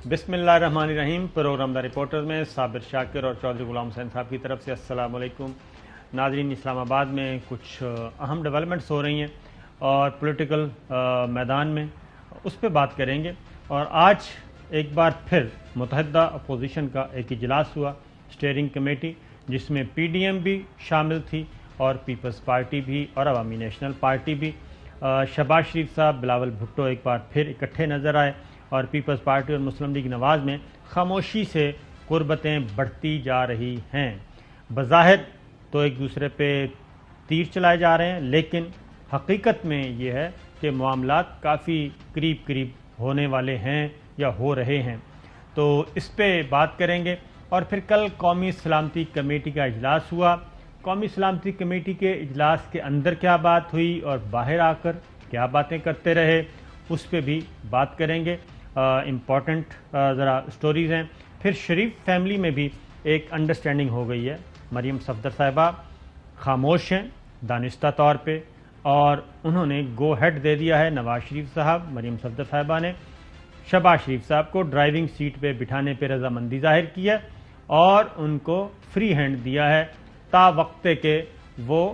بسم اللہ الرحمن الرحیم۔ پروگرام دا رپورٹر میں صابر شاکر اور چودھری غلام حسین صاحب کی طرف سے السلام علیکم۔ ناظرین، اسلام آباد میں کچھ اہم ڈیولپمنٹس ہو رہی ہیں اور پولیٹیکل میدان میں اس پہ بات کریں گے۔ اور آج ایک بار پھر متحدہ اپوزیشن کا ایک اجلاس ہوا، اسٹیئرنگ کمیٹی، جس میں پی ڈی ایم بھی شامل تھی اور پیپلز پارٹی بھی اور عوامی نیشنل پارٹی بھی۔ شہباز شریف صاحب، بلاول بھٹو ایک بار پھر اکٹھے نظر آئے اور پیپلز پارٹی اور مسلم لیگ نواز میں خاموشی سے قربتیں بڑھتی جا رہی ہیں۔ بظاہر تو ایک دوسرے پہ تیر چلائے جا رہے ہیں، لیکن حقیقت میں یہ ہے کہ معاملات کافی قریب ہونے والے ہیں یا ہو رہے ہیں، تو اس پہ بات کریں گے۔ اور پھر کل قومی سلامتی کمیٹی کا اجلاس ہوا۔ قومی سلامتی کمیٹی کے اجلاس کے اندر کیا بات ہوئی اور باہر آ کر کیا باتیں کرتے رہے، اس پہ بھی بات کریں گے۔ امپورٹنٹ ذرا سٹوریز ہیں۔ پھر شریف فیملی میں بھی ایک انڈرسٹینڈنگ ہو گئی ہے۔ مریم صفدر صاحبہ خاموش ہیں دانستہ طور پہ، اور انہوں نے گو ہیڈ دے دیا ہے نواز شریف صاحب، مریم صفدر صاحبہ نے شہباز شریف صاحب کو ڈرائیونگ سیٹ پہ بٹھانے پہ رضامندی ظاہر کی ہے اور ان کو فری ہینڈ دیا ہے تا وقتے کہ وہ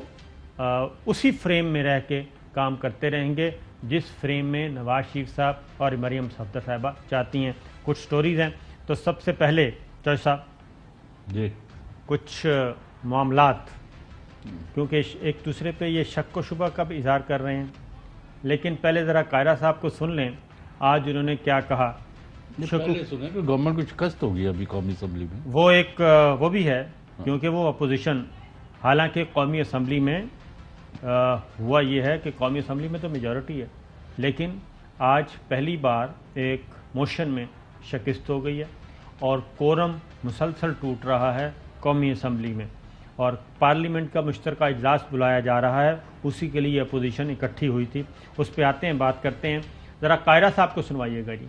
اسی فریم میں رہ کے کام کرتے رہیں گے جس فریم میں نواز شریف صاحب اور مریم صفدر صاحبہ چاہتی ہیں۔ کچھ سٹوریز ہیں، تو سب سے پہلے چوہدری صاحب جی کچھ معاملات، کیونکہ ایک دوسرے پہ یہ شک و شبہ کا بھی اظہار کر رہے ہیں، لیکن پہلے ذرا قاہرہ صاحب کو سن لیں آج انہوں نے کیا کہا۔ پہلے سنیں کہ گورنمنٹ کو شکست ہوگی ابھی قومی اسمبلی میں، وہ بھی ہے، کیونکہ وہ اپوزیشن، حالانکہ قومی اسمبلی میں ہوا یہ ہے کہ قومی اسمبلی میں تو میجورٹی ہے، لیکن آج پہلی بار ایک موشن میں شکست ہو گئی ہے اور کورم مسلسل ٹوٹ رہا ہے قومی اسمبلی میں، اور پارلیمنٹ کا مشترکہ اجلاس بلایا جا رہا ہے، اسی کے لیے اپوزیشن اکٹھی ہوئی تھی۔ اس پہ آتے ہیں، بات کرتے ہیں۔ ذرا قاہرہ صاحب کو سنوائیے گا جی۔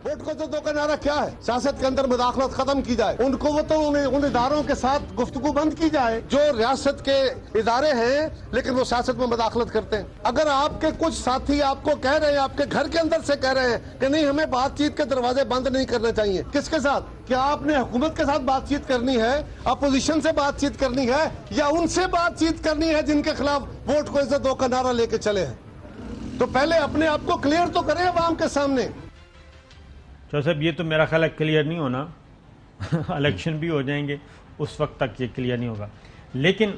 ووٹ کو تو دو کا نعرہ کیا ہے؟ سیاست کے اندر مداخلت ختم کی جائے، ان کو وہ تو ان اداروں کے ساتھ گفتگو بند کی جائے جو ریاست کے ادارے ہیں لیکن وہ سیاست میں مداخلت کرتے ہیں۔ اگر آپ کے کچھ ساتھی آپ کو کہہ رہے ہیں، آپ کے گھر کے اندر سے کہہ رہے ہیں کہ نہیں ہمیں بات چیت کے دروازے بند نہیں کرنے چاہیے، کس کے ساتھ؟ کیا آپ نے حکومت کے ساتھ بات چیت کرنی ہے، اپوزیشن سے بات چیت کرنی ہے، یا ان سے بات چیت کرنی ہے جن کے خلاف ووٹ کو عزت دو کا نعرہ لے کے چلے ہیں؟ تو پہلے اپنے آپ کو کلیئر تو کریں عوام کے سامنے۔ چودھری صاحب یہ تو میرا خیال ہے کلیئر نہیں ہونا، الیکشن بھی ہو جائیں گے اس وقت تک یہ کلیئر نہیں ہوگا، لیکن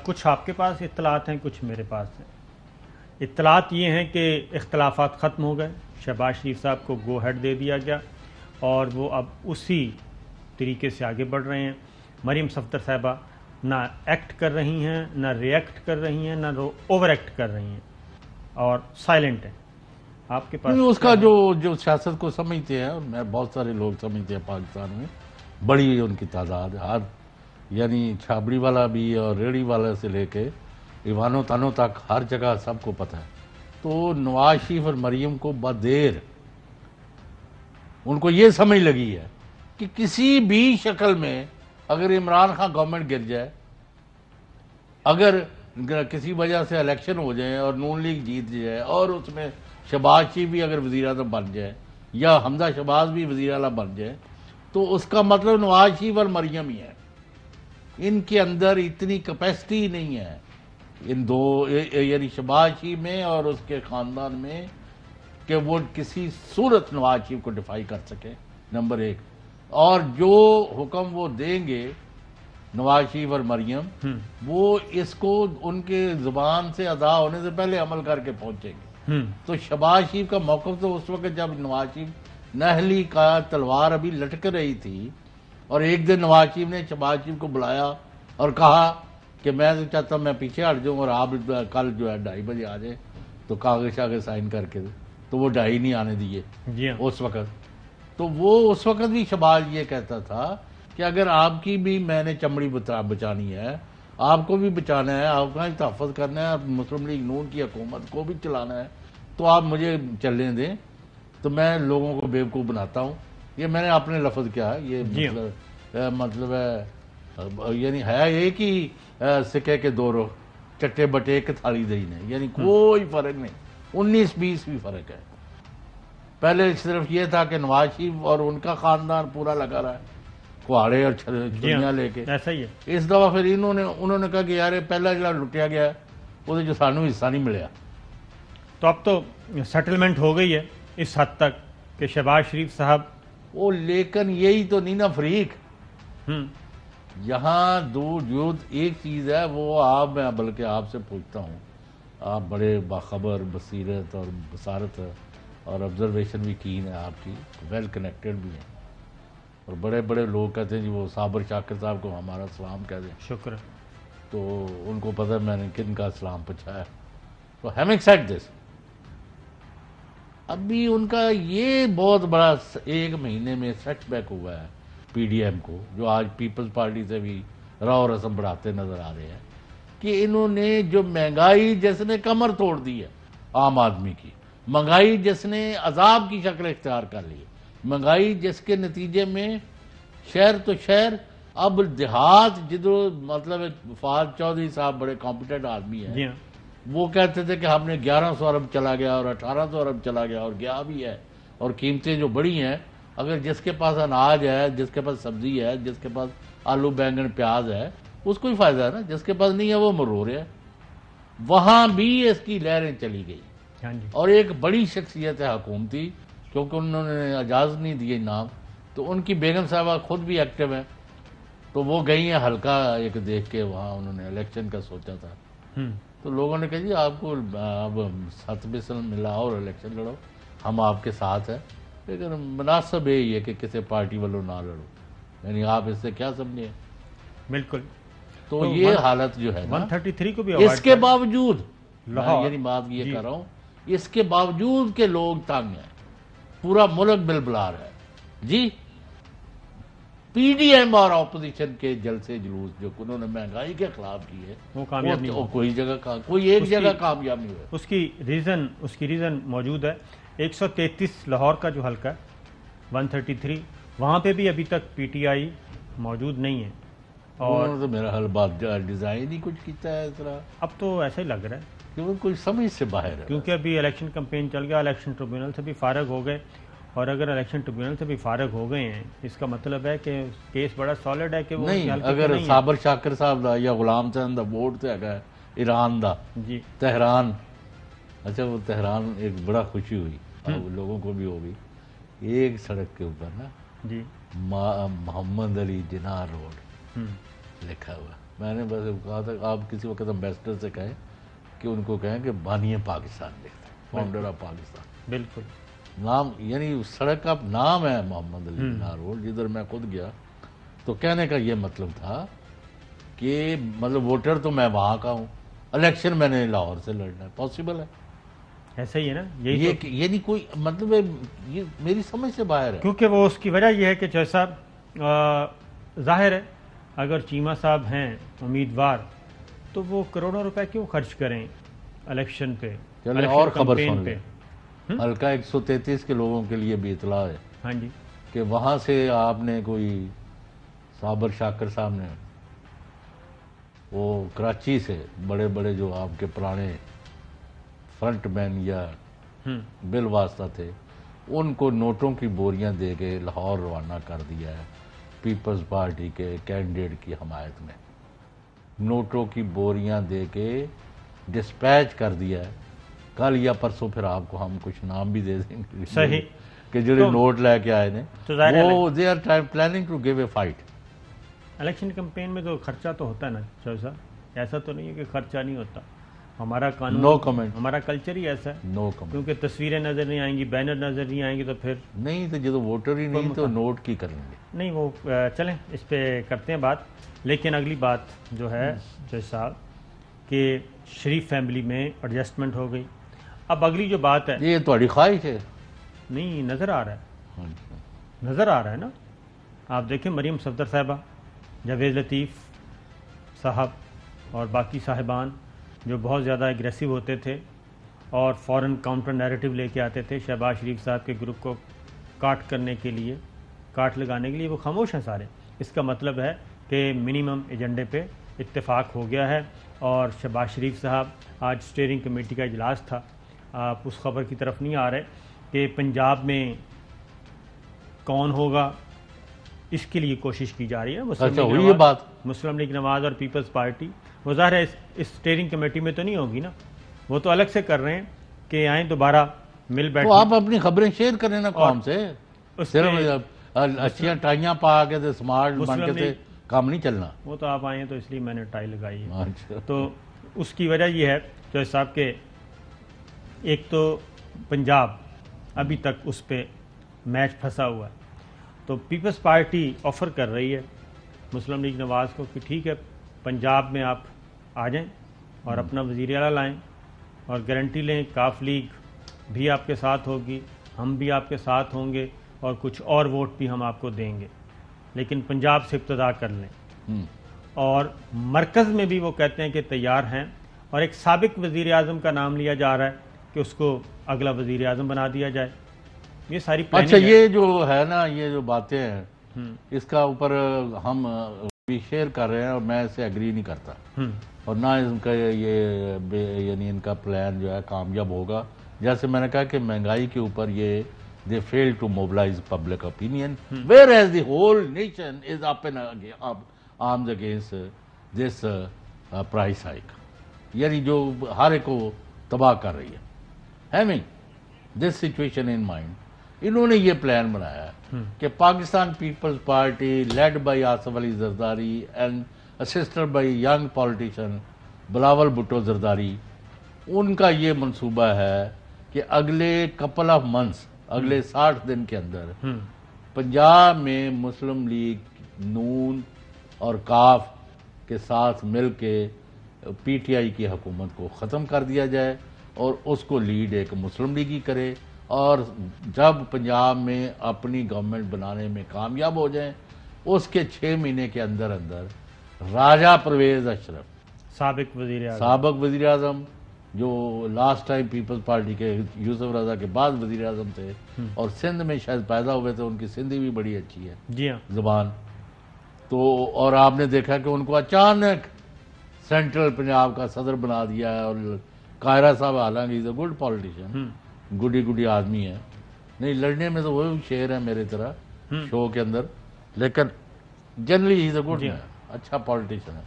کچھ آپ کے پاس اطلاعات ہیں، کچھ میرے پاس ہیں۔ اطلاعات یہ ہیں کہ اختلافات ختم ہو گئے، شہباز شریف صاحب کو گو ہیڈ دے دیا گیا اور وہ اب اسی طریقے سے آگے بڑھ رہے ہیں۔ مریم صفدر صاحبہ نہ ایکٹ کر رہی ہیں، نہ ری ایکٹ کر رہی ہیں، نہ اوور ایکٹ کر رہی ہیں اور سائلنٹ ہیں۔ آپ کے پاس اس کا جو سیاست کو سمجھتے ہیں، میں بہت سارے لوگ سمجھتے ہیں پاکستان میں، بڑی ان کی تعداد، ہر یعنی چھابڑی والا بھی اور ریڑھی والا سے لے کے ایوانوں تانوں تک ہر جگہ سب کو پتہ ہے۔ تو نواز شریف اور مریم کو بدیر ان کو یہ سمجھ لگی ہے کہ کسی بھی شکل میں اگر عمران خان گورنمنٹ گر جائے، اگر کسی وجہ سے الیکشن ہو جائے اور نون لیگ جیت جائے اور اس میں شہباز شریف بھی اگر وزیر اعظم بن جائے یا حمزہ شہباز بھی وزیر اعلیٰ بن جائے، تو اس کا مطلب نواز شریف اور مریم ہی ہے۔ ان کے اندر اتنی کیپیسٹی نہیں ہے ان دو، یعنی شہباز شریف میں اور اس کے خاندان میں، کہ وہ کسی صورت نواز شریف کو ڈیفائی کر سکے، نمبر ایک۔ اور جو حکم وہ دیں گے نواز شریف اور مریم، وہ اس کو ان کے زبان سے ادا ہونے سے پہلے عمل کر کے پہنچیں گے۔ تو شہباز شریف کا موقف تو اس وقت جب نواز شریف نہلی کا تلوار ابھی لٹک رہی تھی، اور ایک دن نواز شریف نے شہباز شریف کو بلایا اور کہا کہ میں تو چاہتا ہوں میں پیچھے ہٹ جاؤں اور آپ کل جو ہے 2:30 بجے آ جائیں تو کاغذ شاغذ سائن کر کے، تو وہ 2:30 نہیں آنے دیے اس وقت۔ تو وہ اس وقت بھی شہباز یہ کہتا تھا کہ اگر آپ کی بھی میں نے چمڑی بچانی ہے، آپ کو بھی بچانا ہے، آپ کا تحفظ کرنا ہے، مسلم لیگ نون کی حکومت کو بھی چلانا ہے، تو آپ مجھے چلنے دیں، تو میں لوگوں کو بیوقوف بناتا ہوں۔ یہ میں نے اپنے لفظ کیا ہے، یہ مطلب ہے یعنی ہے ایک ہی سکے کے دو رخ، چٹے بٹے ایک تھالی دہی نے، یعنی کوئی فرق نہیں، 19-20 بھی فرق ہے۔ پہلے صرف یہ تھا کہ نواز شریف اور ان کا خاندان پورا لگا رہا ہے کہاڑے اور چھریاں لے کے. ایسا ہی ہے. اس دفعہ پھر انہوں نے کہا کہ یار پہلا جڑا لٹیا گیا ہے وہ جو سانو حصہ نہیں ملیا. تو اب تو سیٹلمنٹ ہو گئی ہے اس حد تک کہ شہباز شریف صاحب وہ لیکن یہی تو نہیں نا فریق. یہاں جو ایک چیز ہے وہ میں بلکہ آپ سے پوچھتا ہوں, آپ بڑے باخبر بصیرت اور بصارت اور آبزرویشن بھی کین ہے آپ کی, ویل کنیکٹڈ بھی ہیں, اور بڑے بڑے لوگ کہتے ہیں جی وہ صابر شاکر صاحب کو ہمارا سلام کہہ دیں. شکر. تو ان کو پتہ ہے میں نے کن کا سلام پہنچایا. تو ہیونگ سیڈ دس, ابھی ان کا یہ بہت بڑا 1 مہینے میں سیٹ بیک ہوا ہے پی ڈی ایم کو, جو آج پیپلز پارٹی سے بھی راو رسم بڑھاتے نظر آ رہے ہیں, کہ انہوں نے جو مہنگائی جس نے کمر توڑ دی ہے عام آدمی کی, مہنگائی جس نے عذاب کی شکل اختیار کر لی, مہنگائی جس کے نتیجے میں شہر تو شہر اب دیہات جدھر مطلب فہد چودھری صاحب بڑے کمپیٹنٹ آدمی ہیں, وہ کہتے تھے کہ ہم نے 1100 ارب چلا گیا اور 1800 ارب چلا گیا اور گیا بھی ہے, اور قیمتیں جو بڑی ہیں, اگر جس کے پاس اناج ہے, جس کے پاس سبزی ہے, جس کے پاس آلو بینگن پیاز ہے, اس کو ہی فائدہ ہے نا, جس کے پاس نہیں ہے وہ مرو رہا ہے. وہاں بھی اس کی لہریں چلی گئی. اور ایک بڑی شخصیت ہے حکومتی, کیونکہ انہوں نے اجازت نہیں دی نام, تو ان کی بیگم صاحبہ خود بھی ایکٹیو ہیں, تو وہ گئی ہیں حلقہ ایک دیکھ کے, وہاں انہوں نے الیکشن کا سوچا تھا. تو لوگوں نے کہا جی آپ کو اب 7 ملا اور الیکشن لڑو, ہم آپ کے ساتھ ہیں, لیکن مناسب یہی ہے کہ کسی پارٹی والوں نہ لڑو, یعنی آپ اس سے کیا سمجھیں. بالکل. تو یہ حالت جو ہے نا 133 کو بھی اس کے باوجود لاہور یعنی بات یہ کر رہا ہوں, اس کے باوجود کہ لوگ تنگ ہیں, پورا ملک بلبلار ہے جی. پی ڈی ایم اور اپوزیشن کے جلسے جلوس جو انہوں نے مہنگائی کے خلاف کی ہے وہ کامیاب نہیں, کوئی ایک جگہ کامیاب نہیں ہوئے. اس کی ریزن موجود ہے. 133 لاہور کا جو حلقہ ہے 133, وہاں پہ بھی ابھی تک پی ٹی آئی موجود نہیں ہے, اور تو میرا حل بات ڈیزائن ہی کچھ کیتا ہے اس طرح. اب تو ایسا ہی لگ رہا ہے کہ وہ کوئی سمجھ سے باہر ہے, کیونکہ ابھی الیکشن کمپین چل گیا, الیکشن ٹریبیونل سے بھی فارغ ہو گئے, اور اگر الیکشن ٹریبیونل سے بھی فارغ ہو گئے ہیں اس کا مطلب ہے کہ کیس بڑا سالڈ ہے کہ وہ نہیں. اگر صابر شاکر صاحب دا یا غلام چند دا ووٹ تے ہے ایران دا جی تہران, اچھا وہ تہران ایک بڑا خوشی ہوئی لوگوں کو بھی ہوگی, ایک سڑک کے اوپر نا جی محمد علی جناح روڈ لکھا ہوا. میں نے بس کہا تھا آپ کسی وقت امبیسڈر سے کہیں کہ ان کو کہیں کہ بانی پاکستان لکھتے ہیں, فاؤنڈر آف پاکستان. بالکل نام یعنی سڑک کا نام ہے محمد علی جناح روڈ. جدھر میں خود گیا تو کہنے کا یہ مطلب تھا کہ مطلب ووٹر تو میں وہاں کا ہوں, الیکشن میں نے لاہور سے لڑنا ہے, پاسبل ہے. ایسا ہی ہے نا, یہ نہیں کوئی مطلب یہ میری سمجھ سے باہر ہے. کیونکہ وہ اس کی وجہ یہ ہے کہ چوہے صاحب ظاہر ہے اگر چیمہ صاحب ہیں امیدوار تو وہ کروڑوں روپے کیوں خرچ کریں الیکشن پہ. اور خبر سن لیں, حلقہ 133 کے لوگوں کے لیے بھی اطلاع ہے ہاں جی کہ وہاں سے آپ نے کوئی صابر شاکر صاحب نے وہ کراچی سے بڑے بڑے جو آپ کے پرانے فرنٹ مین یا بل واسطہ تھے ان کو نوٹوں کی بوریاں دے کے لاہور روانہ کر دیا ہے پیپلز پارٹی کے کینڈیڈیٹ کی حمایت میں. نوٹوں کی بوریاں دے کے ڈسپیچ کر دیا ہے. کل یا پرسوں پھر آپ کو ہم کچھ نام بھی دے دیں گے صحیح کہ جڑے نوٹ لے کے آئے نے وہ they are planning to give a fight. Election campaign میں تو خرچہ تو ہوتا ہے نا چوہے صاحب, ایسا تو نہیں ہے کہ خرچہ نہیں ہوتا. ہمارا قانون نو کمنٹ, ہمارا کلچر ہی ایسا ہے. نو کمنٹ, کیونکہ تصویریں نظر نہیں آئیں گی, بینر نظر نہیں آئیں گے تو پھر نہیں, تو جب ووٹر ہی نہیں تو نوٹ کی کریں گے. نہیں وہ چلیں اس پہ کرتے ہیں بات. لیکن اگلی بات جو ہے چوہے صاحب کہ شریف فیملی میں ایڈجسٹمنٹ ہو گئی. اب اگلی جو بات ہے یہ تھوڑی خواہش ہے نہیں, نظر آ رہا ہے, نظر آ رہا ہے نا. آپ دیکھیں مریم صفدر صاحبہ, جاوید لطیف صاحب اور باقی صاحبان جو بہت زیادہ اگریسو ہوتے تھے اور فوراً کاؤنٹر نیریٹو لے کے آتے تھے شہباز شریف صاحب کے گروپ کو کاٹ کرنے کے لیے, کاٹ لگانے کے لیے, وہ خاموش ہیں سارے. اس کا مطلب ہے کہ منیمم ایجنڈے پہ اتفاق ہو گیا ہے. اور شہباز شریف صاحب آج اسٹیئرنگ کمیٹی کا اجلاس تھا, آپ اس خبر کی طرف نہیں آ رہے, کہ پنجاب میں کون ہوگا، اس کے لیے کوشش کی جا رہی ہے۔ اچھا ہوئی یہ بات؟ مسلم لیگ نواز اور پیپلز پارٹی وہ ظاہر ہے اس اسٹیئرنگ کمیٹی میں تو نہیں ہوگی نا، وہ تو الگ سے کر رہے ہیں کہ آئیں دوبارہ مل بیٹھیں۔ تو آپ اپنی خبریں شیئر کریں نا قوم سے، صرف اچھیاں ٹائیاں پا کے تھے سمارٹ بن کے تھے کام نہیں چلنا۔ وہ تو آپ آئے ہیں تو اس لیے میں نے ٹائی لگائی ہے۔ اچھا تو اس کی وجہ یہ ہے جو صاحب کہ ایک تو پنجاب ابھی تک اس پہ میچ پھنسا ہوا ہے، تو پیپلز پارٹی آفر کر رہی ہے مسلم لیگ نواز کو کہ ٹھیک ہے پنجاب میں آپ آ جائیں اور اپنا وزیر اعلیٰ لائیں اور گارنٹی لیں کاف لیگ بھی آپ کے ساتھ ہوگی، ہم بھی آپ کے ساتھ ہوں گے اور کچھ اور ووٹ بھی ہم آپ کو دیں گے، لیکن پنجاب سے ابتدا کر لیں۔ اور مرکز میں بھی وہ کہتے ہیں کہ تیار ہیں، اور ایک سابق وزیر اعظم کا نام لیا جا رہا ہے کہ اس کو اگلا وزیر اعظم بنا دیا جائے۔ یہ ساری اچھا یہ جو ہے نا یہ جو باتیں ہیں اس کا اوپر ہم بھی شیئر کر رہے ہیں اور میں اسے ایگری نہیں کرتا، اور نہ ان کا یہ یعنی ان کا پلان جو ہے کامیاب ہوگا۔ جیسے میں نے کہا کہ مہنگائی کے اوپر یہ they fail to mobilize public opinion, whereas the whole nation is up in arms against this price hike. یعنی جو ہر ایک کو تباہ کر رہی ہے۔ Having this situation in mind, انہوں نے یہ پلان بنایا ہے کہ Pakistan Peoples Party led by Asif Ali Zardari and assisted by young politician Bilawal Bhutto Zardari, ان کا یہ منصوبہ ہے کہ اگلے couple of months، اگلے 60 دن کے اندر پنجاب میں مسلم لیگ نون اور کاف کے ساتھ مل کے پی ٹی آئی کی حکومت کو ختم کر دیا جائے اور اس کو لیڈ ایک مسلم لیگ ہی کرے، اور جب پنجاب میں اپنی گورنمنٹ بنانے میں کامیاب ہو جائیں اس کے 6 مہینے کے اندر اندر راجہ پرویز اشرف سابق وزیر اعظم جو لاسٹ ٹائم پیپلز پارٹی کے یوسف رضا کے بعد وزیر اعظم تھے اور سندھ میں شاید پیدا ہوئے تھے، ان کی سندھی بھی بڑی اچھی ہے جی ہاں زبان، تو اور آپ نے دیکھا کہ ان کو اچانک سینٹرل پنجاب کا صدر بنا دیا ہے، اور قاہرہ صاحب حالانکہ از اے گڈ پالیٹیشین، گڈی آدمی ہے، نہیں لڑنے میں تو وہ شعر ہے میرے طرح شو کے اندر، لیکن جنرلی از اے گڈ اچھا پالیٹیشین ہے،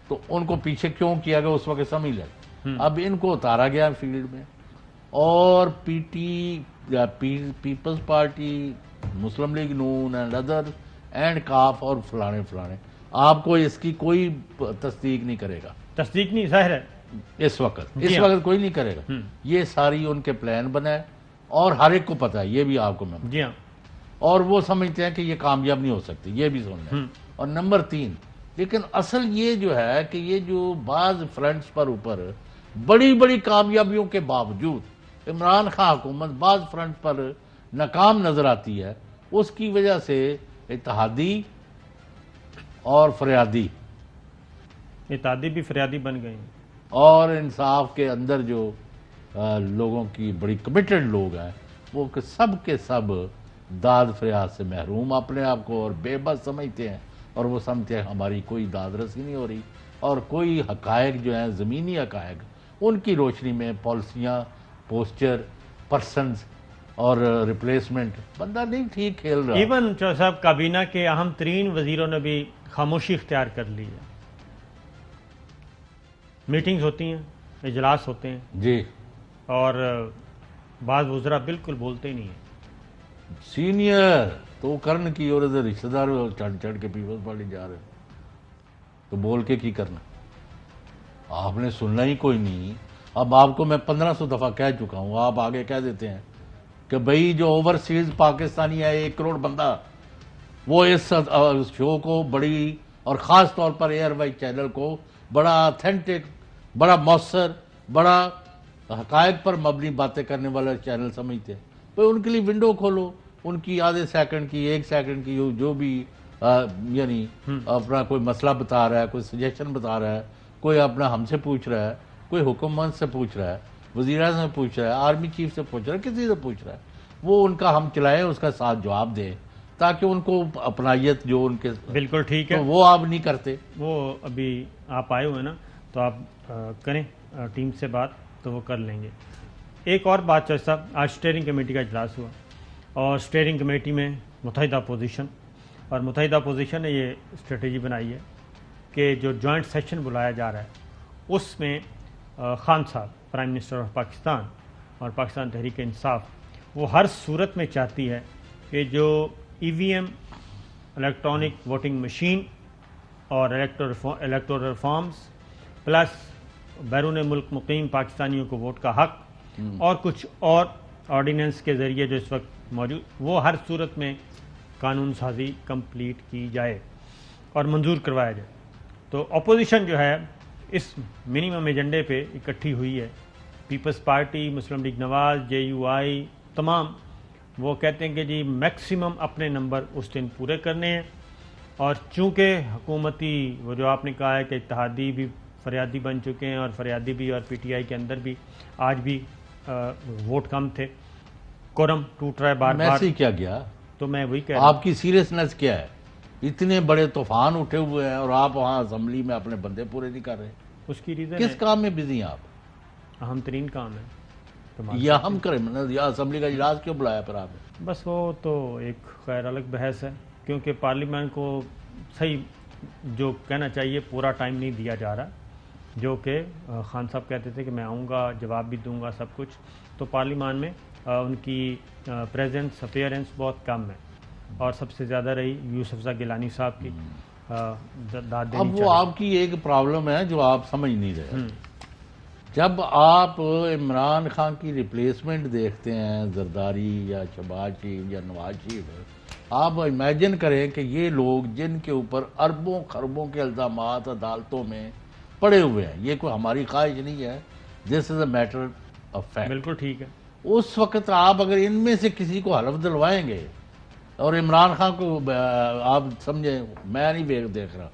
تو ان کو پیچھے کیوں کیا گیا اس وقت سمجھ لیں۔ اب ان کو اتارا گیا فیلڈ میں، اور peoples party, Muslim League Noon and other and کاف اور فلانے آپ کو اس کی کوئی تصدیق نہیں کرے گا، تصدیق نہیں ظاہر ہے اس وقت کوئی نہیں کرے گا، یہ ساری ان کے پلان بنا ہے اور ہر ایک کو پتا ہے، یہ بھی آپ کو میں جی ہاں، اور وہ سمجھتے ہیں کہ یہ کامیاب نہیں ہو سکتی، یہ بھی سن لیں۔ اور نمبر 3، لیکن اصل یہ جو ہے کہ یہ جو بعض فرنٹس پر اوپر بڑی کامیابیوں کے باوجود عمران خان حکومت بعض فرنٹ پر ناکام نظر آتی ہے، اس کی وجہ سے اتحادی اور فریادی بھی فریادی بن گئے ہیں، اور انصاف کے اندر جو لوگوں کی بڑی کمیٹڈ لوگ ہیں وہ سب کے سب داد فریاد سے محروم اپنے آپ کو اور بے بس سمجھتے ہیں، اور وہ سمجھتے ہیں ہماری کوئی داد رسی نہیں ہو رہی، اور کوئی حقائق جو ہیں زمینی حقائق ان کی روشنی میں پالیسیاں، پوسچر، پرسنز اور ریپلیسمنٹ بندہ نہیں ٹھیک کھیل رہا۔ ایون چودھری صاحب کابینہ کے اہم ترین وزیروں نے بھی خاموشی اختیار کر لی ہے، میٹنگز ہوتی ہیں، اجلاس ہوتے ہیں جی، اور بعض وزراء بالکل بولتے ہی نہیں ہیں، سینئر تو کرن کی اور رشتہ دار چڑھ کے پیپلز پارٹی جا رہے تو بول کے کی کرنا، آپ نے سننا ہی کوئی نہیں۔ اب آپ کو میں 1500 دفعہ کہہ چکا ہوں، آپ آگے کہہ دیتے ہیں کہ بھئی جو اوورسیز پاکستانی ہے 1 کروڑ بندہ، وہ اس شو کو بڑی اور خاص طور پر ایئر وائی چینل کو بڑا اتھینٹک، بڑا مؤثر، بڑا حقائق پر مبنی باتیں کرنے والا چینل سمجھتے ہیں، بھئی ان کے لیے ونڈو کھولو، ان کی آدھے سیکنڈ کی 1 سیکنڈ کی جو بھی یعنی اپنا کوئی مسئلہ بتا رہا ہے، کوئی سجیشن بتا رہا ہے، کوئی اپنا ہم سے پوچھ رہا ہے، کوئی حکومت سے پوچھ رہا ہے، وزیر اعظم سے پوچھ رہا ہے، آرمی چیف سے پوچھ رہا ہے، کسی سے پوچھ رہا ہے، وہ ان کا ہم چلائیں، اس کا ساتھ جواب دیں تاکہ ان کو اپنائیت جو ان کے بالکل ٹھیک ہے، تو وہ آپ نہیں کرتے۔ وہ ابھی آپ آئے ہوئے نا تو آپ کریں ٹیم سے بات تو وہ کر لیں گے۔ ایک اور بات چاہیے صاحب، آج اسٹیئرنگ کمیٹی کا اجلاس ہوا اور اسٹیئرنگ کمیٹی میں متحدہ اپوزیشن، اور متحدہ اپوزیشن نے یہ اسٹریٹجی بنائی ہے کہ جو جوائنٹ سیشن بلایا جا رہا ہے اس میں خان صاحب پرائم منسٹر آف پاکستان اور پاکستان تحریک انصاف وہ ہر صورت میں چاہتی ہے کہ جو ای وی ایم، الیکٹرانک ووٹنگ مشین اور الیکٹورل ریفارمز پلس بیرون ملک مقیم پاکستانیوں کو ووٹ کا حق اور کچھ اور آرڈیننس کے ذریعے جو اس وقت موجود، وہ ہر صورت میں قانون سازی کمپلیٹ کی جائے اور منظور کروایا جائے. تو اپوزیشن جو ہے اس منیمم ایجنڈے پہ اکٹھی ہوئی ہے. Peoples party, Muslim League Nawaz, J U I, تمام وہ کہتے ہیں کہ جی میکسیمم اپنے نمبر اس دن پورے کرنے ہیں، اور چونکہ حکومتی وہ جو آپ نے کہا ہے کہ اتحادی بھی فریادی بن چکے ہیں اور فریادی بھی اور پی ٹی آئی کے اندر بھی آج بھی ووٹ کم تھے، کورم ٹوٹ رہا ہے بار بار. میسی کیا گیا؟ تو میں وہی کہہ رہا ہوں، آپ کی سیریسنس کیا ہے؟ اتنے بڑے طوفان اٹھے ہوئے ہیں اور آپ وہاں اسمبلی میں اپنے بندے پورے نہیں کر رہے. اس کی ریزن کس کام میں بزی ہیں آپ؟ اہم ترین کام ہے تو یا ہم کریں یا اسمبلی کا اجلاس کیوں بلایا پھر آپ نے؟ بس وہ تو ایک خیر الگ بحث ہے، کیونکہ پارلیمنٹ کو صحیح جو کہنا چاہیے پورا ٹائم نہیں دیا جا رہا، جو کہ خان صاحب کہتے تھے کہ میں آؤں گا، جواب بھی دوں گا، سب کچھ. تو پارلیمان میں ان کی پریزنس اپیئرنس بہت کم ہے، اور سب سے زیادہ رہی یوسف گیلانی صاحب کی داد دینی اب وہ آپ کی ایک پرابلم ہے جو آپ سمجھ نہیں رہے. جب آپ عمران خان کی ریپلیسمنٹ دیکھتے ہیں، زرداری یا شہباز شریف یا نواز شریف، آپ امیجن کریں کہ یہ لوگ جن کے اوپر اربوں خربوں کے الزامات عدالتوں میں پڑے ہوئے ہیں، یہ کوئی ہماری خواہش نہیں ہے، دس از اے میٹر آف فیکٹ. بالکل ٹھیک ہے. اس وقت آپ اگر ان میں سے کسی کو حلف دلوائیں گے اور عمران خان کو آپ سمجھیں، میں نہیں دیکھ رہا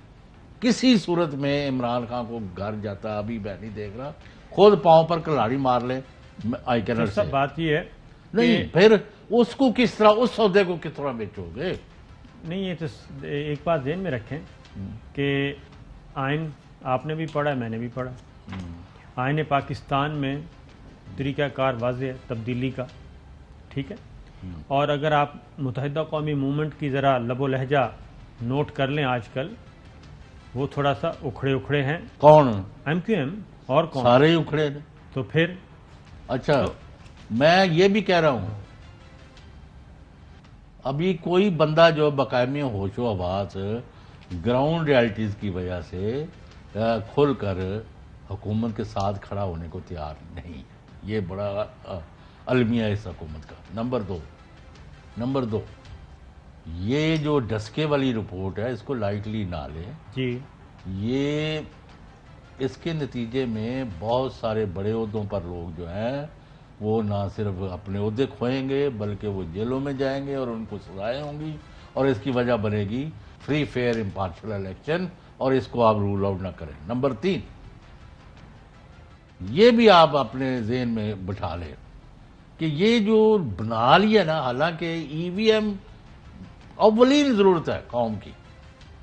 کسی صورت میں عمران خان کو گھر جاتا، ابھی میں نہیں دیکھ رہا، خود پاؤں پر کلاڑی مار لیں. آئی کینٹ سے سب بات یہ ہے نہیں، پھر اس کو کس طرح، اس سودے کو کس طرح بیچو گے؟ نہیں، یہ تو ایک بات ذہن میں رکھیں کہ آئین آپ نے بھی پڑھا ہے، میں نے بھی پڑھا. آئین پاکستان میں طریقہ کار واضح ہے تبدیلی کا، ٹھیک ہے. اور اگر آپ متحدہ قومی موومنٹ کی ذرا لب و لہجہ نوٹ کر لیں آج کل، وہ تھوڑا سا اکھڑے ہیں. کون؟ ایم کیو ایم اور کون؟ سارے ہی اکھڑے ہیں. تو پھر اچھا میں یہ بھی کہہ رہا ہوں، ابھی کوئی بندہ جو بقائمی ہوش و حواس گراؤنڈ ریالٹیز کی وجہ سے کھل کر حکومت کے ساتھ کھڑا ہونے کو تیار نہیں. یہ بڑا المیہ اس حکومت کا. نمبر دو یہ جو ڈسکے والی رپورٹ ہے اس کو لائٹلی نہ لیں جی. یہ اس کے نتیجے میں بہت سارے بڑے عہدوں پر لوگ جو ہیں وہ نہ صرف اپنے عہدے کھوئیں گے بلکہ وہ جیلوں میں جائیں گے اور ان کو سزائیں ہوں گی، اور اس کی وجہ بنے گی فری فیئر امپارشل الیکشن، اور اس کو آپ رول آؤٹ نہ کریں. نمبر 3 یہ بھی آپ اپنے ذہن میں بٹھا لیں کہ یہ جو بنا لیا نا، حالانکہ ای وی ایم اولین ضرورت ہے قوم کی.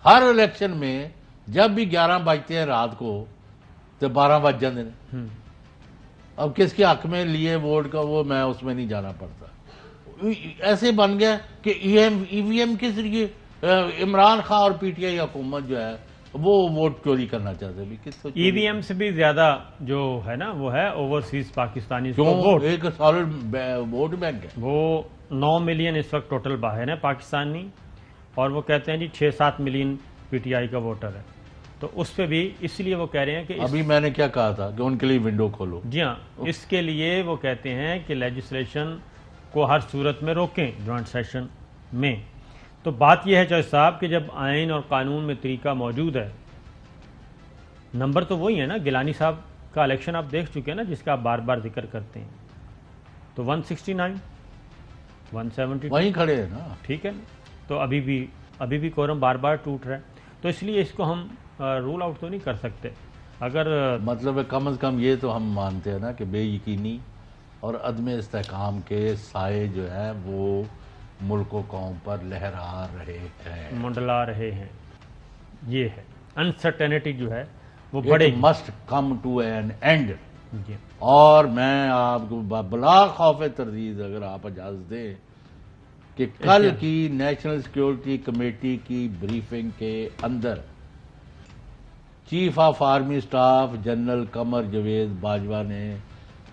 ہر الیکشن میں جب بھی 11 بجتے ہیں رات کو تو 12 بج جاتے ہیں. اب کس کے حق میں لیے ووٹ کا وہ میں اس میں نہیں جانا پڑتا. ایسے بن گیا کہ ای وی ایم کے ذریعے عمران خان اور پی ٹی آئی حکومت جو ہے وہ ووٹ چوری کرنا چاہتے ہیں. ای وی ایم سے بھی زیادہ جو ہے نا وہ ہے اوورسیز پاکستانی ووٹ، ایک سالڈ ووٹ بینک ہے. وہ 9 ملین اس وقت ٹوٹل باہر ہے پاکستانی، اور وہ کہتے ہیں جی 6-7 ملین پی ٹی آئی کا ووٹر ہے. تو اس پہ بھی اس لیے وہ کہہ رہے ہیں کہ ابھی میں نے کیا کہا تھا کہ ان کے لیے ونڈو کھولو. جی ہاں، اس کے لیے وہ کہتے ہیں کہ لیجسلیشن کو ہر صورت میں روکیں جوائنٹ سیشن میں. تو بات یہ ہے چوہے صاحب کہ جب آئین اور قانون میں طریقہ موجود ہے، نمبر تو وہی ہے نا. گیلانی صاحب کا الیکشن آپ دیکھ چکے ہیں نا، جس کا آپ بار بار ذکر کرتے ہیں. تو 169 170 وہیں کھڑے ہیں نا، ٹھیک ہے. تو ابھی بھی کورم بار بار ٹوٹ رہا ہے. تو اس لیے اس کو ہم رول آؤٹ تو نہیں کر سکتے. اگر مطلب ہے کم از کم یہ تو ہم مانتے ہیں نا کہ بے یقینی اور عدم استحکام کے سائے جو ہیں وہ ملک و قوم پر لہرا رہے ہیں، منڈلا رہے ہیں. یہ ہے انسرٹینٹی جو ہے وہ بڑے must come to an end. جی اور میں آپ کو بلا خوف تردید اگر آپ اجازت دیں کہ کل کی نیشنل سیکیورٹی کمیٹی کی بریفنگ کے اندر chief of army staff general Qamar Javed Bajwa نے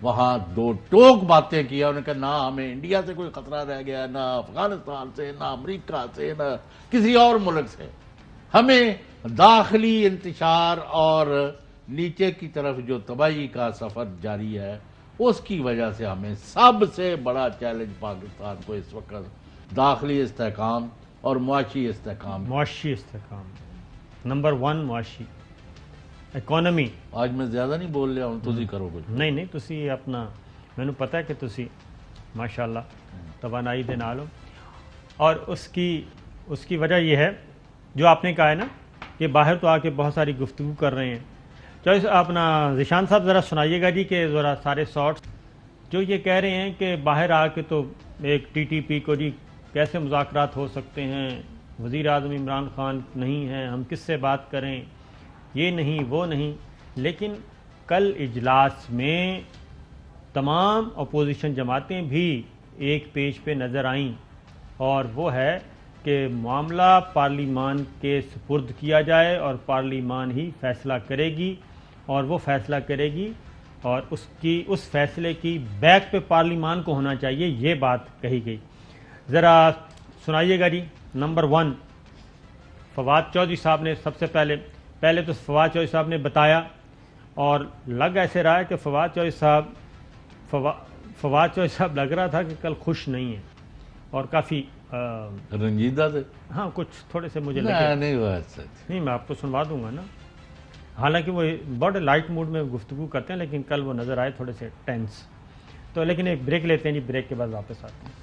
وہاں دو ٹوک باتیں کیا. انہوں نے کہا نہ ہمیں انڈیا سے کوئی خطرہ رہ گیا، نہ افغانستان سے، نہ امریکہ سے، نہ کسی اور ملک سے. ہمیں داخلی انتشار اور نیچے کی طرف جو تباہی کا سفر جاری ہے اس کی وجہ سے ہمیں سب سے بڑا چیلنج پاکستان کو اس وقت داخلی استحکام اور معاشی استحکام. معاشی استحکام نمبر 1 معاشی اکانومی. آج میں زیادہ نہیں بول رہا ہوں، تسی کرو کچھ. نہیں تسی اپنا مینوں پتہ ہے کہ تسی ماشاءاللہ توانائی دے نال ہو، اور اس کی وجہ یہ ہے جو آپ نے کہا ہے نا کہ باہر تو آ کے بہت ساری گفتگو کر رہے ہیں. چاہے اپنا ذیشان صاحب ذرا سنائیے گا جی کہ ذرا سارے شارٹس جو یہ کہہ رہے ہیں کہ باہر آ کے تو ایک ٹی ٹی پی کو جی کیسے مذاکرات ہو سکتے ہیں، وزیر اعظم عمران خان نہیں ہیں، ہم کس سے بات کریں، یہ نہیں وہ نہیں. لیکن کل اجلاس میں تمام اپوزیشن جماعتیں بھی ایک پیج پہ نظر آئیں، اور وہ ہے کہ معاملہ پارلیمان کے سپرد کیا جائے اور پارلیمان ہی فیصلہ کرے گی، اور وہ فیصلہ کرے گی اور اس فیصلے کی بیک پہ پارلیمان کو ہونا چاہیے، یہ بات کہی گئی. ذرا سنائیے گا جی. نمبر 1 فواد چودھری صاحب نے سب سے پہلے تو فواد چودھری صاحب نے بتایا، اور لگ ایسے رہا ہے کہ فواد چودھری صاحب لگ رہا تھا کہ کل خوش نہیں ہیں اور کافی رنجیدہ تھے. ہاں کچھ تھوڑے سے مجھے لگے نہیں، میں آپ کو سنوا دوں گا نا. حالانکہ وہ بہت لائٹ موڈ میں گفتگو کرتے ہیں، لیکن کل وہ نظر آئے تھوڑے سے ٹینس. تو لیکن ایک بریک لیتے ہیں جی، بریک کے بعد واپس آتے ہیں.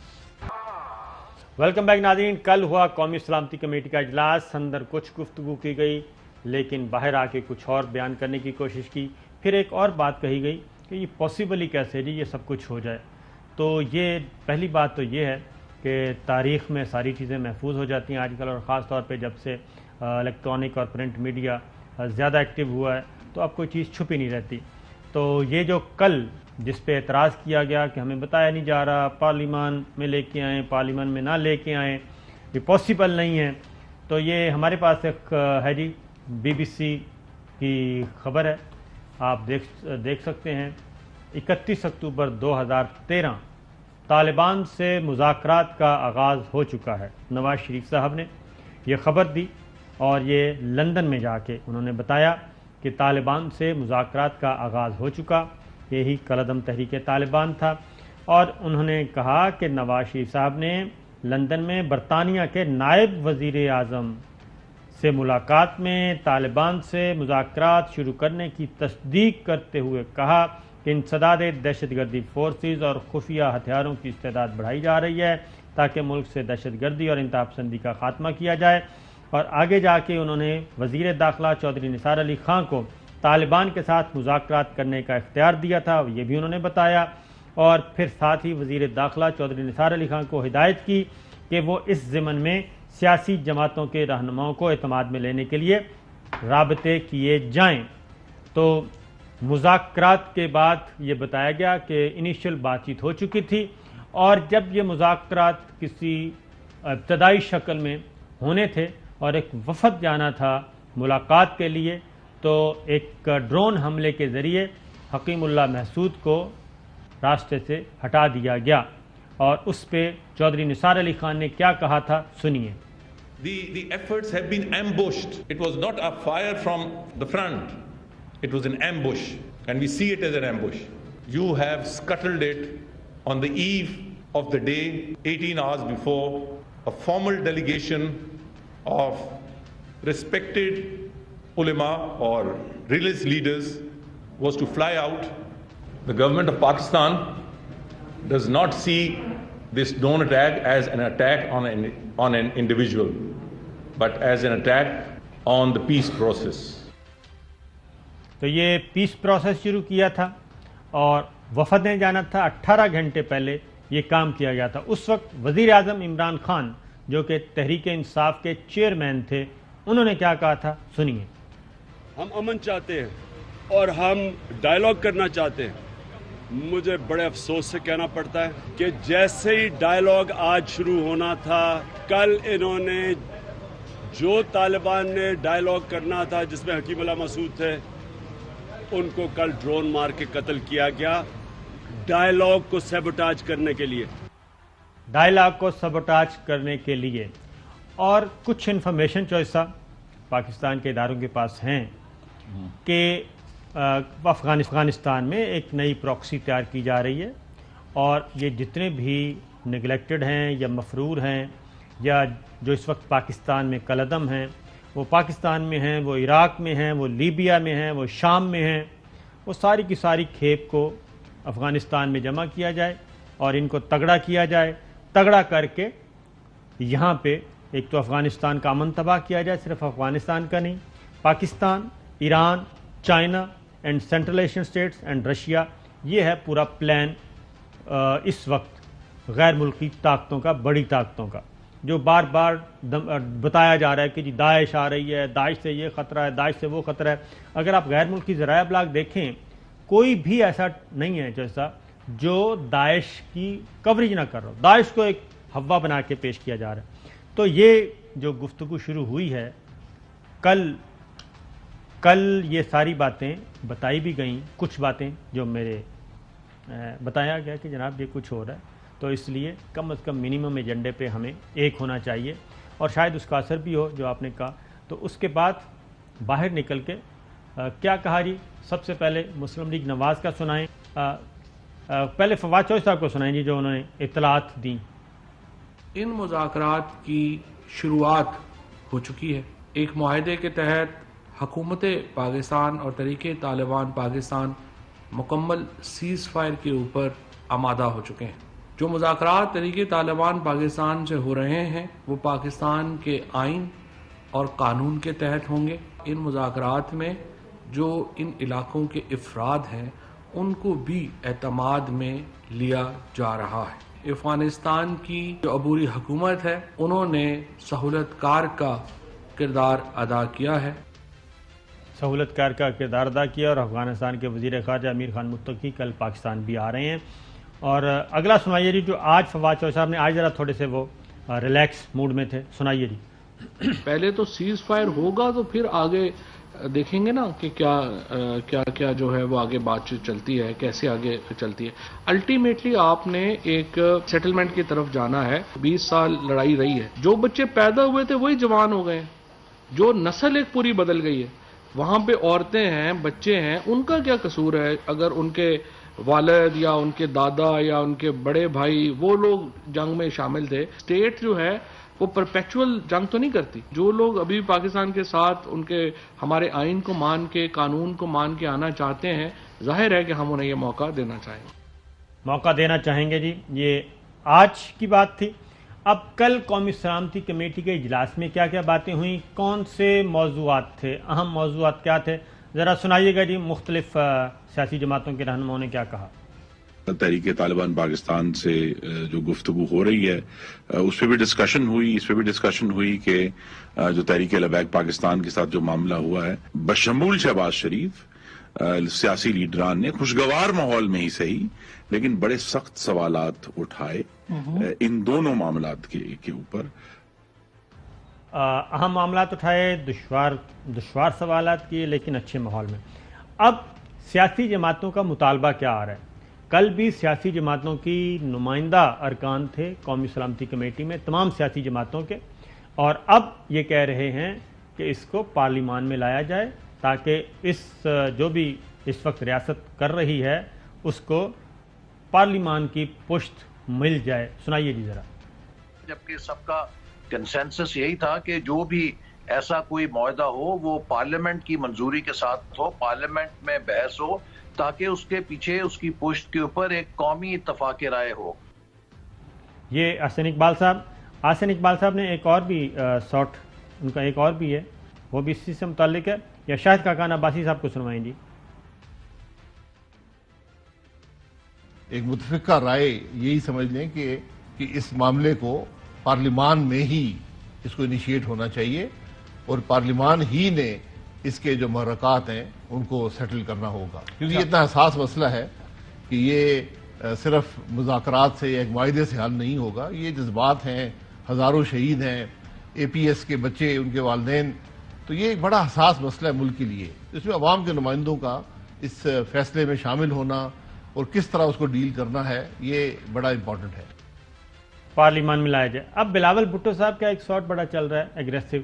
ویلکم بیک ناظرین. کل ہوا قومی سلامتی کمیٹی کا اجلاس. اندر کچھ گفتگو کی گئی لیکن باہر آ کے کچھ اور بیان کرنے کی کوشش کی. پھر ایک اور بات کہی گئی کہ یہ پاسبل ہی کیسے جی یہ سب کچھ ہو جائے. تو یہ پہلی بات تو یہ ہے کہ تاریخ میں ساری چیزیں محفوظ ہو جاتی ہیں آج کل، اور خاص طور پہ جب سے الیکٹرانک اور پرنٹ میڈیا زیادہ ایکٹیو ہوا ہے تو اب کوئی چیز چھپی نہیں رہتی. تو یہ جو کل جس پہ اعتراض کیا گیا کہ ہمیں بتایا نہیں جا رہا، پارلیمان میں لے کے آئیں، پارلیمان میں نہ لے کے آئیں، یہ پاسبل نہیں ہے. تو یہ ہمارے پاس ایک ہے جی BBC کی خبر ہے، آپ دیکھ سکتے ہیں. 31 اکتوبر 2013 طالبان سے مذاکرات کا آغاز ہو چکا ہے. نواز شریف صاحب نے یہ خبر دی، اور یہ لندن میں جا کے انہوں نے بتایا کہ طالبان سے مذاکرات کا آغاز ہو چکا. یہی کالعدم تحریک طالبان تھا. اور انہوں نے کہا کہ نواز شریف صاحب نے لندن میں برطانیہ کے نائب وزیر اعظم سے ملاقات میں طالبان سے مذاکرات شروع کرنے کی تصدیق کرتے ہوئے کہا کہ انسداد دہشت گردی فورسز اور خفیہ ہتھیاروں کی استعداد بڑھائی جا رہی ہے تاکہ ملک سے دہشت گردی اور انتہا پسندی کا خاتمہ کیا جائے. اور آگے جا کے انہوں نے وزیر داخلہ چودھری نثار علی خان کو طالبان کے ساتھ مذاکرات کرنے کا اختیار دیا تھا، یہ بھی انہوں نے بتایا. اور پھر ساتھ ہی وزیر داخلہ چودھری نثار علی خان کو ہدایت کی کہ وہ اس ضمن میں سیاسی جماعتوں کے رہنماؤں کو اعتماد میں لینے کے لیے رابطے کیے جائیں. تو مذاکرات کے بعد یہ بتایا گیا کہ انیشل بات چیت ہو چکی تھی، اور جب یہ مذاکرات کسی ابتدائی شکل میں ہونے تھے اور ایک وفد جانا تھا ملاقات کے لیے، تو ایک ڈرون حملے کے ذریعے حکیم اللہ محسود کو راستے سے ہٹا دیا گیا. اور اس پہ چودھری نثار علی خان نے کیا کہا تھا سنیے. The efforts have been ambushed. It was not a fire from the front. It was an ambush, and we see it as an ambush. You have scuttled it on the eve of the day, 18 hours before. A formal delegation of respected ulama or religious leaders was to fly out. The government of Pakistan does not see this drone attack as an attack on an individual, but as an attack on the peace process. تو یہ peace process شروع کیا تھا، اور وفد نے جانا تھا. 18 گھنٹے پہلے یہ کام کیا گیا تھا. اس وقت وزیر اعظم عمران خان جو کہ تحریک انصاف کے چیئرمین تھے، انہوں نے کیا کہا تھا سنیے. ہم امن چاہتے ہیں، اور ہم ڈائیلاگ کرنا چاہتے ہیں. مجھے بڑے افسوس سے کہنا پڑتا ہے کہ جیسے ہی ڈائیلاگ آج شروع ہونا تھا، کل انہوں نے جو طالبان نے ڈائیلاگ کرنا تھا جس میں حکیم اللہ مسعود تھے، ان کو کل ڈرون مار کے قتل کیا گیا ڈائیلاگ کو سیبوٹاج کرنے کے لیے. ڈائیلاگ کو سبوٹاج کرنے کے لیے. اور کچھ انفارمیشن چوائسا پاکستان کے اداروں کے پاس ہیں کہ افغانستان میں ایک نئی پراکسی تیار کی جا رہی ہے، اور یہ جتنے بھی نگلیکٹڈ ہیں یا مفرور ہیں یا جو اس وقت پاکستان میں کالعدم ہیں، وہ پاکستان میں ہیں، وہ عراق میں ہیں، وہ لیبیا میں ہیں، وہ شام میں ہیں، وہ ساری کی ساری کھیپ کو افغانستان میں جمع کیا جائے اور ان کو تگڑا کیا جائے. تگڑا کر کے یہاں پہ ایک تو افغانستان کا امن تباہ کیا جائے، صرف افغانستان کا نہیں، Pakistan, Iran, China and central Asian states and Russia. یہ ہے پورا پلان اس وقت غیر ملکی طاقتوں کا، بڑی طاقتوں کا، جو بار بار بتایا جا رہا ہے کہ جی داعش آ رہی ہے، داعش سے یہ خطرہ ہے، داعش سے وہ خطرہ ہے. اگر آپ غیر ملکی ذرائع ابلاغ دیکھیں، کوئی بھی ایسا نہیں ہے جیسا جو داعش کی کوریج نہ کر رہا ہو. داعش کو ایک ہوا بنا کے پیش کیا جا رہا ہے. تو یہ جو گفتگو شروع ہوئی ہے، کل یہ ساری باتیں بتائی بھی گئیں، کچھ باتیں جو میرے بتایا گیا کہ جناب یہ کچھ ہو رہا ہے، تو اس لیے کم از کم منیمم ایجنڈے پہ ہمیں ایک ہونا چاہیے، اور شاید اس کا اثر بھی ہو جو آپ نے کہا. تو اس کے بعد باہر نکل کے کیا کہا جی؟ سب سے پہلے مسلم لیگ نواز کا سنائیں. پہلے فواد چوہدری صاحب کو سنائیں جی، جو انہوں نے اطلاعات دیں. ان مذاکرات کی شروعات ہو چکی ہے. ایک معاہدے کے تحت حکومت پاکستان اور تحریک طالبان پاکستان مکمل سیز فائر کے اوپر آمادہ ہو چکے ہیں. جو مذاکرات تحریک طالبان پاکستان سے ہو رہے ہیں وہ پاکستان کے آئین اور قانون کے تحت ہوں گے. ان مذاکرات میں جو ان علاقوں کے افراد ہیں ان کو بھی اعتماد میں لیا جا رہا ہے. افغانستان کی جو عبوری حکومت ہے انہوں نے سہولت کار کا کردار ادا کیا ہے. سہولت کار کا کردار ادا کیا، اور افغانستان کے وزیر خارجہ امیر خان متقی کل پاکستان بھی آ رہے ہیں. اور اگلا سنائیے جی، جو آج فواد چوہدری صاحب نے آج ذرا تھوڑے سے وہ ریلیکس موڈ میں تھے، سنائیے جی. پہلے تو سیز فائر ہوگا تو پھر آگے دیکھیں گے نا کہ کیا جو ہے وہ آگے بات چیت چلتی ہے، کیسے آگے چلتی ہے. الٹیمیٹلی آپ نے ایک سیٹلمنٹ کی طرف جانا ہے. 20 سال لڑائی رہی ہے، جو بچے پیدا ہوئے تھے وہی جوان ہو گئے، جو نسل ایک پوری بدل گئی ہے. وہاں پہ عورتیں ہیں، بچے ہیں، ان کا کیا قصور ہے؟ اگر ان کے والد یا ان کے دادا یا ان کے بڑے بھائی وہ لوگ جنگ میں شامل تھے. اسٹیٹ جو ہے وہ پرپیچول جنگ تو نہیں کرتی. جو لوگ ابھی پاکستان کے ساتھ ان کے ہمارے آئین کو مان کے، قانون کو مان کے آنا چاہتے ہیں، ظاہر ہے کہ ہم انہیں یہ موقع دینا چاہیں گے. موقع دینا چاہیں گے جی. یہ آج کی بات تھی. اب کل قومی سلامتی کمیٹی کے اجلاس میں کیا کیا باتیں ہوئیں، کون سے موضوعات تھے، اہم موضوعات کیا تھے، ذرا سنائیے گا جی. مختلف سیاسی جماعتوں کے رہنماؤں نے کیا کہا. تحریک طالبان پاکستان سے جو گفتگو ہو رہی ہے اس پہ بھی ڈسکشن ہوئی. اس پہ بھی ڈسکشن ہوئی کہ جو تحریک لبیک پاکستان کے ساتھ جو معاملہ ہوا ہے، بشمول شہباز شریف سیاسی لیڈران نے خوشگوار ماحول میں ہی صحیح لیکن بڑے سخت سوالات اٹھائے ان دونوں معاملات کے اوپر. اہم معاملات اٹھائے، دشوار سوالات کیے، لیکن اچھے ماحول میں. اب سیاسی جماعتوں کا مطالبہ کیا آ رہا ہے؟ کل بھی سیاسی جماعتوں کی نمائندہ ارکان تھے قومی سلامتی کمیٹی میں، تمام سیاسی جماعتوں کے، اور اب یہ کہہ رہے ہیں کہ اس کو پارلیمان میں لایا جائے تاکہ اس جو بھی اس وقت ریاست کر رہی ہے اس کو پارلیمان کی پشت مل جائے. سنائیے جی ذرا. جبکہ سب کا کنسنسس یہی تھا کہ جو بھی ایسا کوئی معاہدہ ہو وہ پارلیمنٹ کی منظوری کے ساتھ ہو، پارلیمنٹ میں بحث ہو، تاکہ اس کے پیچھے اس کی پشت کے اوپر ایک قومی اتفاق رائے ہو. یہ حسن اقبال صاحب نے ایک اور بھی ساٹ، ان کا ایک اور بھی ہے، وہ بھی اسی سے متعلق ہے، یا شاہد خاقان عباسی صاحب کو سنوائیں جی. ایک متفقہ رائے یہی سمجھ لیں کہ اس معاملے کو پارلیمان میں ہی اس کو انیشیٹ ہونا چاہیے، اور پارلیمان ہی نے اس کے جو محرکات ہیں ان کو سیٹل کرنا ہوگا، کیونکہ یہ اتنا حساس مسئلہ ہے کہ یہ صرف مذاکرات سے یا ایک معاہدے سے حل نہیں ہوگا. یہ جذبات ہیں، ہزاروں شہید ہیں، اے پی ایس کے بچے، ان کے والدین، تو یہ ایک بڑا حساس مسئلہ ہے ملک کے لیے. اس میں عوام کے نمائندوں کا اس فیصلے میں شامل ہونا اور کس طرح اس کو ڈیل کرنا ہے، یہ بڑا امپورٹنٹ ہے. پارلیمان میں لایا جائے. اب بلاول بھٹو صاحب کا ایک شاٹ بڑا چل رہا ہے ایگریسو،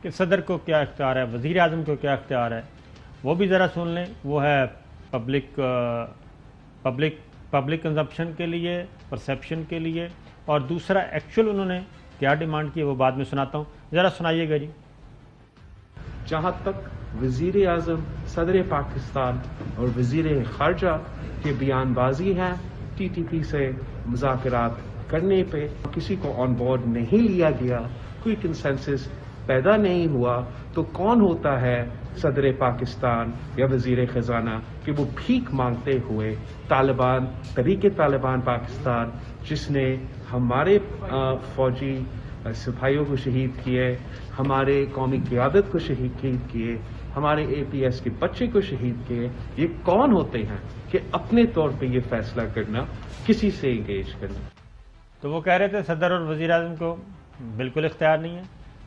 کہ صدر کو کیا اختیار ہے، وزیر اعظم کو کیا اختیار ہے، وہ بھی ذرا سن لیں. وہ ہے پبلک کنزمپشن کے لیے، پرسیپشن کے لیے، اور دوسرا ایکچوئل انہوں نے کیا ڈیمانڈ کی ہے وہ بعد میں سناتا ہوں. ذرا سنائیے گا جی. جہاں تک وزیر اعظم، صدر پاکستان اور وزیر خارجہ کی بیان بازی ہے ٹی ٹی پی سے مذاکرات کرنے پہ، کسی کو آن بورڈ نہیں لیا گیا، کوئی کنسنسس پیدا نہیں ہوا، تو کون ہوتا ہے صدر پاکستان یا وزیر خزانہ کہ وہ بھیک مانگتے ہوئے طالبان، تحریک طالبان پاکستان، جس نے ہمارے فوجی سپاہیوں کو شہید کیے، ہمارے قومی قیادت کو شہید کیے، ہمارے اے پی ایس کے بچے کو شہید کیے، یہ کون ہوتے ہیں کہ اپنے طور پہ یہ فیصلہ کرنا، کسی سے انگیج کرنا؟ تو وہ کہہ رہے تھے صدر اور وزیر اعظم کو بالکل اختیار نہیں ہے.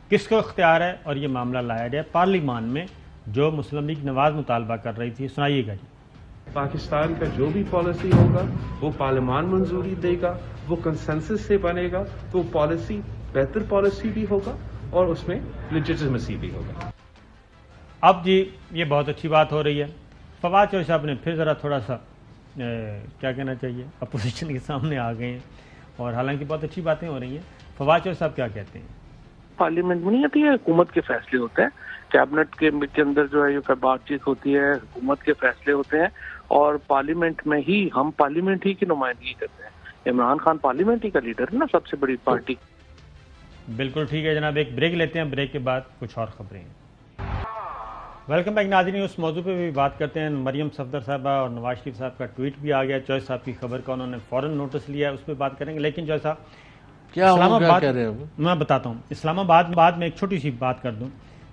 کس کو اختیار ہے اور یہ معاملہ لایا جائے پارلیمان میں، جو مسلم لیگ نواز مطالبہ کر رہی تھی؟ سنائیے گا جی. پاکستان کا جو بھی پالیسی ہوگا وہ پارلیمان منظوری دے گا، وہ کنسنسس سے بنے گا، تو وہ پالیسی بہتر پالیسی بھی ہوگا اور اس میں لیجٹمیسی بھی ہوگا. اب جی یہ بہت اچھی بات ہو رہی ہے. فواد چوہدری صاحب نے پھر ذرا تھوڑا سا کیا کہنا چاہیے، اپوزیشن کے سامنے آ گئے ہیں، اور حالانکہ بہت اچھی باتیں ہو رہی ہیں. فواد چوہدری صاحب کیا کہتے ہیں؟ پارلیمنٹ میں نہیں آتی ہے، حکومت کے فیصلے ہوتے ہیں، کیبنٹ کے اندر جو ہے یہ بات چیت ہوتی ہے، حکومت کے فیصلے ہوتے ہیں، اور پارلیمنٹ میں ہی ہم پارلیمنٹ ہی کی نمائندگی کرتے ہیں. عمران خان پارلیمنٹ ہی کا لیڈر ہے نا، سب سے بڑی پارٹی. بالکل ٹھیک ہے جناب، ایک بریک لیتے ہیں، بریک کے بعد کچھ اور خبریں ہیں. ویلکم بیک ناظرین. اس موضوع پہ بھی بات کرتے ہیں. مریم صفدر صاحبہ اور نواز شریف صاحب کا ٹویٹ بھی آ گیا، چوہدری صاحب کی خبر کا انہوں نے فوراً نوٹس لیا ہے، اس پہ بات کریں گے. لیکن چوہدری صاحب اسلام آباد، میں بتاتا ہوں، اسلام آباد میں ایک چھوٹی سی بات کر دوں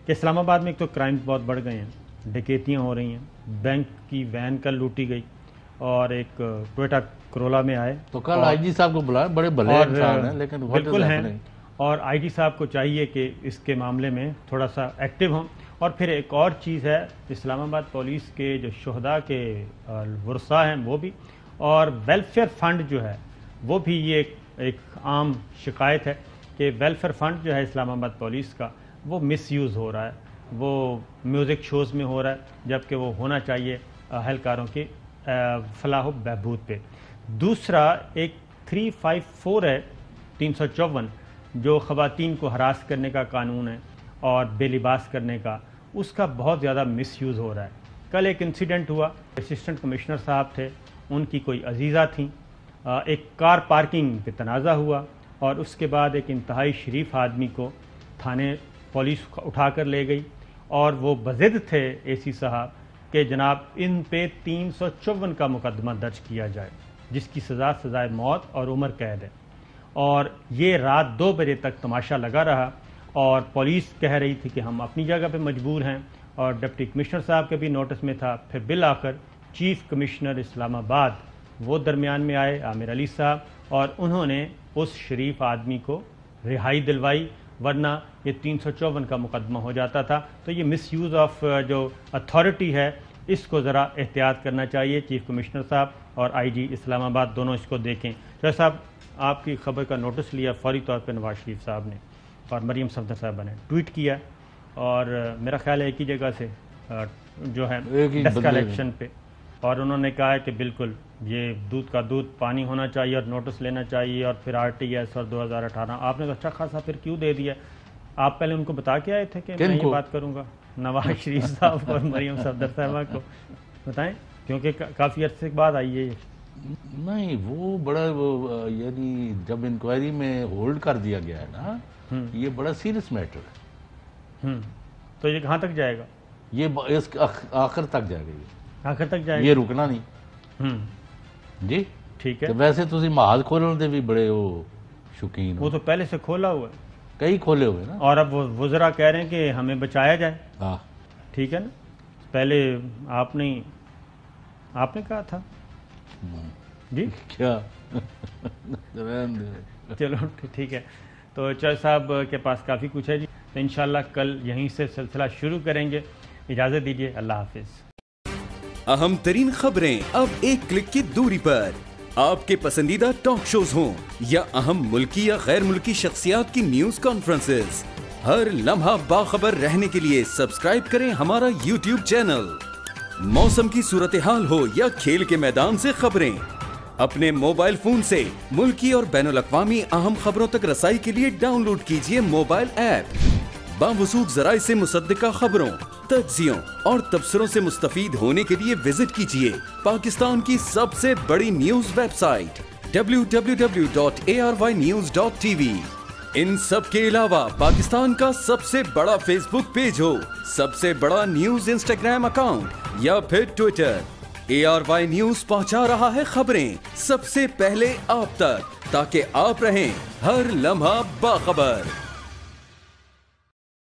کہ اسلام آباد میں ایک تو کرائم بہت بڑھ گئے ہیں، ڈکیتیاں ہو رہی ہیں، بینک کی وین کل لوٹی گئی، اور ایک ٹویوٹا کرولا میں آئے تو کل آئی جی صاحب کو بلایا، بڑے بھلے انسان ہیں لیکن بالکل ہیں، اور آئی جی صاحب کو چاہیے کہ اس کے معاملے میں تھوڑا سا ایکٹیو ہوں. اور پھر ایک اور چیز ہے، اسلام آباد پولیس کے جو شہداء کے ورثاء ہیں وہ بھی، اور ویلفیئر فنڈ جو ہے وہ بھی، یہ ایک عام شکایت ہے کہ ویلفیئر فنڈ جو ہے اسلام آباد پولیس کا وہ مس یوز ہو رہا ہے، وہ میوزک شوز میں ہو رہا ہے، جبکہ وہ ہونا چاہیے اہلکاروں کی فلاح و بہبود پہ. دوسرا ایک 354 ہے 354 جو خواتین کو ہراس کرنے کا قانون ہے اور بے لباس کرنے کا، اس کا بہت زیادہ مس یوز ہو رہا ہے. کل ایک انسیڈنٹ ہوا، اسسٹنٹ کمشنر صاحب تھے، ان کی کوئی عزیزہ تھیں، ایک کار پارکنگ پہ تنازع ہوا، اور اس کے بعد ایک انتہائی شریف آدمی کو تھانے پولیس اٹھا کر لے گئی، اور وہ بضد تھے اے سی صاحب کہ جناب ان پہ 354 کا مقدمہ درج کیا جائے، جس کی سزائے موت اور عمر قید ہے. اور یہ رات 2 بجے تک تماشا لگا رہا، اور پولیس کہہ رہی تھی کہ ہم اپنی جگہ پہ مجبور ہیں، اور ڈپٹی کمشنر صاحب کے بھی نوٹس میں تھا. پھر بالآخر چیف کمشنر اسلام آباد وہ درمیان میں آئے، عامر علی صاحب، اور انہوں نے اس شریف آدمی کو رہائی دلوائی، ورنہ یہ 354 کا مقدمہ ہو جاتا تھا. تو یہ مس یوز آف جو اتھارٹی ہے، اس کو ذرا احتیاط کرنا چاہیے. چیف کمشنر صاحب اور آئی جی اسلام آباد دونوں اس کو دیکھیں. چوہدری صاحب آپ کی خبر کا نوٹس لیا فوری طور پہ نواز شریف صاحب نے، اور مریم صفدر صاحبہ نے ٹویٹ کیا، اور میرا خیال ہے ایک ہی جگہ سے جو ہے ڈیسک الیکشن پہ، اور انہوں نے کہا ہے کہ بالکل یہ دودھ کا دودھ پانی ہونا چاہیے اور نوٹس لینا چاہیے، اور پھر آر ٹی ایس اور 2018 آپ نے تو اچھا خاصا پھر کیوں دے دیا؟ آپ پہلے ان کو بتا کے آئے تھے کہ میں یہ بات کروں گا؟ نواز شریف صاحب اور مریم صفدر صاحبہ کو بتائیں، کیونکہ کافی عرصے کے بعد آئی ہے. نہیں وہ بڑا یعنی جب انکوائری میں ہولڈ کر دیا گیا ہے نا، یہ بڑا سیریس میٹر ہے. تو یہ کہاں تک جائے گا؟ یہ اس آخر تک جائے گا، آخر تک جائے گا، یہ رکنا نہیں. جی ٹھیک ہے. ویسے تسی محاذ کھولنے دے بھی بڑے وہ شوقین، وہ تو پہلے سے کھولا ہوا ہے، کئی کھولے ہوئے نا، اور اب وہ وزراء کہہ رہے ہیں کہ ہمیں بچایا جائے. ہاں ٹھیک ہے نا. پہلے آپ نے کہا تھا جی کیا چلو ٹھیک ہے. تو چودھری صاحب کے پاس کافی کچھ ہے جی. تو انشاءاللہ کل یہیں سے سلسلہ شروع کریں گے. اجازت دیجیے. اللہ حافظ. اہم ترین خبریں اب ایک کلک کی دوری پر. آپ کے پسندیدہ ٹاک شوز ہوں یا اہم ملکی یا غیر ملکی شخصیات کی نیوز کانفرنسز، ہر لمحہ باخبر رہنے کے لیے سبسکرائب کریں ہمارا یوٹیوب چینل. موسم کی صورتحال ہو یا کھیل کے میدان سے خبریں، اپنے موبائل فون سے ملکی اور بین الاقوامی اہم خبروں تک رسائی کے لیے ڈاؤن لوڈ کیجیے موبائل ایپ. باوثوق ذرائع سے مصدقہ خبروں، تجزیوں اور تبصروں سے مستفید ہونے کے لیے وزٹ کیجیے پاکستان کی سب سے بڑی نیوز ویب سائٹ www.arYnews.tv. ان سب کے علاوہ پاکستان کا سب سے بڑا فیس بک پیج ہو، سب سے بڑا نیوز انسٹاگرام اکاؤنٹ یا پھر ٹویٹر، ARY نیوز پہنچا رہا ہے خبریں سب سے پہلے آپ تک، تاکہ آپ رہیں ہر لمحہ باخبر.